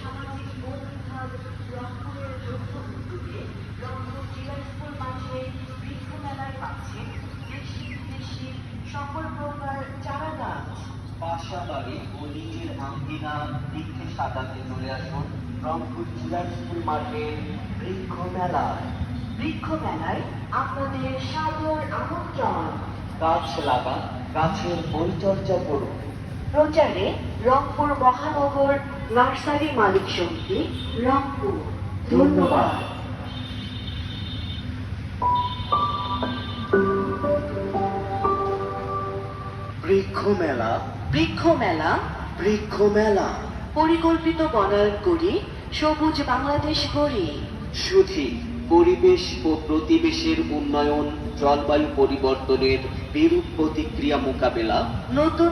সামাজিক বোধ বিভাগ রংপুরের যৌথ উদ্যোগে রংপুর জেলা স্কুল মাঠে বৃক্ষ মেলায় পাচ্ছেন দেশি বিদেশি সকল প্রকার চারা গাছ। বাসাবাড়ি ও নিজের আঙ্গিনা বৃক্ষে সাজাতে চলে আসুন রংপুর জেলা স্কুল মাঠের বৃক্ষ মেলায়। বৃক্ষ মেলায় আপনাদের সাদর আমন্ত্রণ। গাছ লাগান, গাছের পরিচর্যা করুন। প্রচারে রংপুর মহানগর নার্সারি মালিক সমিতি, রংপুর। ধন্যবাদ। বৃক্ষ মেলা, বৃক্ষ মেলা বৃক্ষ মেলা। পরিকল্পিত বনায়ন করি, সবুজ বাংলাদেশ গড়ি। শুধু পরিবেশ ও প্রতিবেশের উন্নয়ন, জলবায়ু পরিবর্তনের বিরূপ প্রতিক্রিয়া মোকাবেলা, নতুন